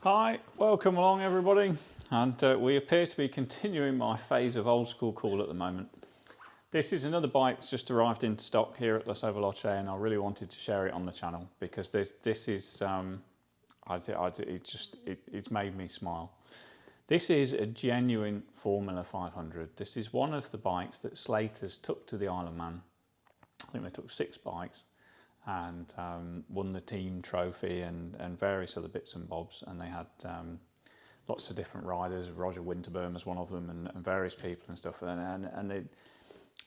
Hi, welcome along everybody, and we appear to be continuing my phase of old school cool at the moment. This is another bike that's just arrived in stock here at Les Overloche, and I really wanted to share it on the channel because this is it's made me smile. This is a genuine Formula 500. This is one of the bikes that Slaters took to the Isle of Man. I think they took 6 bikes and won the team trophy and various other bits and bobs, and they had lots of different riders. Roger Winterburn was one of them, and various people and stuff, and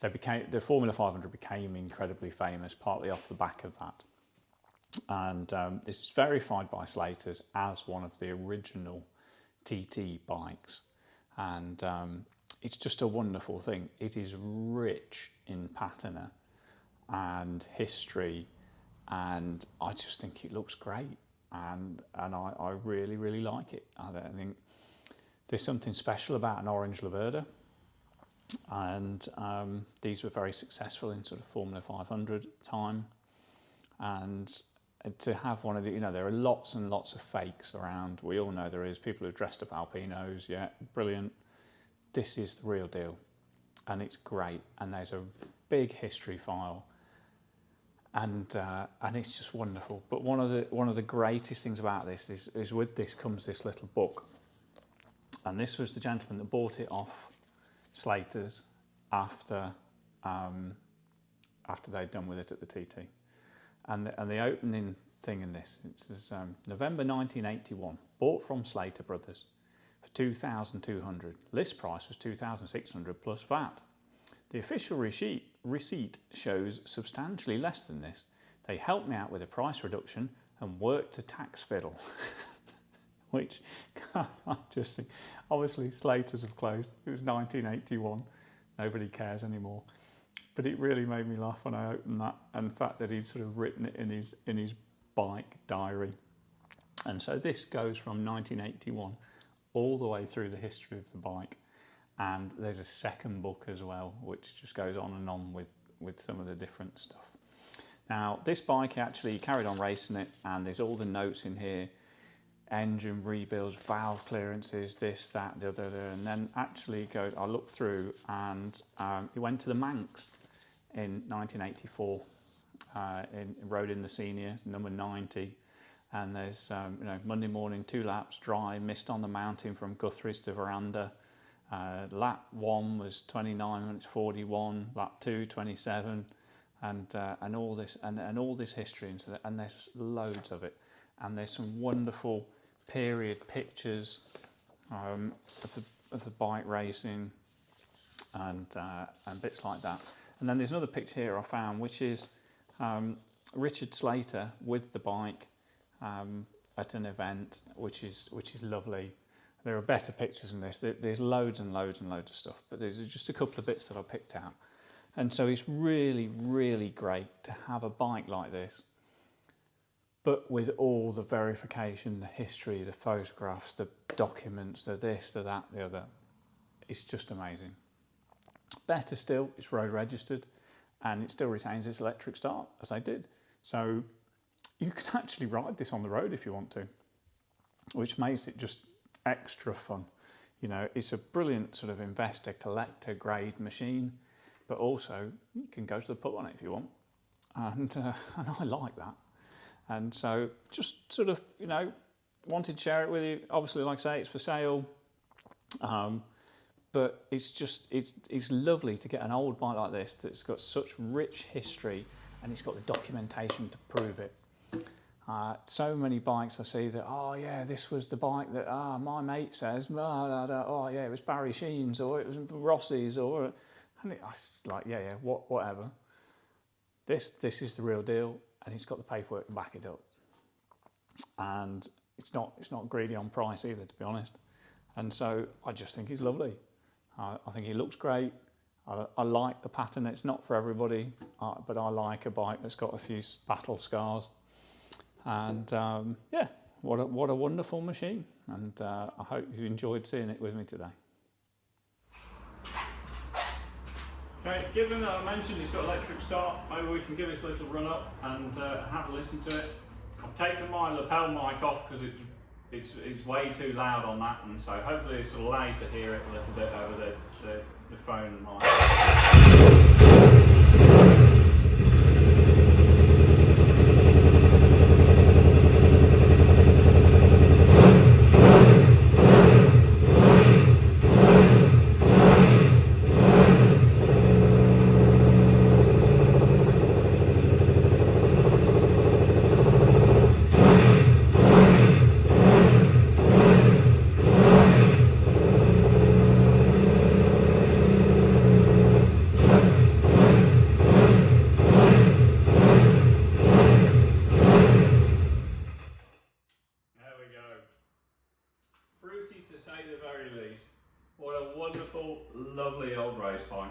they became, the Formula 500 became incredibly famous partly off the back of that. And this is verified by Slaters as one of the original TT bikes, and it's just a wonderful thing. It is rich in patina and history, and I just think it looks great, and I really like it. I think there's something special about an orange Laverda, and these were very successful in sort of Formula 500 time, and to have one of the, there are lots and lots of fakes around. We all know there is. People who dressed up Alpinos, yeah, brilliant. This is the real deal, and it's great, and there's a big history file. And it's just wonderful. But one of the greatest things about this is with this comes this little book, and this was the gentleman that bought it off Slaters after they'd done with it at the TT, and the opening thing in this, it says November 1981, bought from Slater Brothers for 2,200. List price was 2,600 plus VAT. The official receipt shows substantially less than this. They helped me out with a price reduction and worked to tax fiddle. Which, I just think, obviously Slaters have closed. It was 1981. Nobody cares anymore. But it really made me laugh when I opened that, and the fact that he'd sort of written it in his bike diary. And so this goes from 1981 all the way through the history of the bike. And there's a second book as well, which just goes on and on with some of the different stuff. Now, this bike, actually carried on racing it, and there's all the notes in here: engine rebuilds, valve clearances, this, that, the other, and then actually I looked through, and he went to the Manx in 1984, rode in the senior, number 90, and there's Monday morning 2 laps, dry, mist on the mountain from Guthrie's to Veranda. Lap 1 was 29 minutes 41, lap 2 27, and all this and all this history, and there's loads of it, and there's some wonderful period pictures of the bike racing and bits like that. And then there's another picture here I found, which is Richard Slater with the bike at an event, which is lovely. There are better pictures than this. There's loads and loads and loads of stuff, but there's just a couple of bits that I picked out. And so it's really great to have a bike like this, but with all the verification, the history, the photographs, the documents, the this, the that, the other. It's just amazing. Better still, it's road registered, and it still retains its electric start, as they did. So you can actually ride this on the road if you want to, which makes it just extra fun. It's a brilliant sort of investor collector grade machine, but also you can go to the pub on it if you want, and I like that. And so just sort of wanted to share it with you. Obviously, like I say, it's for sale, but it's lovely to get an old bike like this that's got such rich history, and it's got the documentation to prove it. So many bikes I see that, oh yeah, this was the bike that my mate says, oh yeah, it was Barry Sheen's, or it was Rossi's, and I was like, yeah, whatever. This is the real deal, and it's got the paperwork to back it up, and it's not greedy on price either, to be honest. And so I just think he's lovely. I think he looks great. I like the pattern. It's not for everybody, but I like a bike that's got a few battle scars. And yeah, what a wonderful machine, and I hope you enjoyed seeing it with me today. Okay, given that I mentioned it's got electric start, maybe we can give this a little run up and have a listen to it. I've taken my lapel mic off because it it's way too loud on that one, so hopefully this will allow you to hear it a little bit over the phone mic. Fruity to say the very least. What a wonderful, lovely old race bike.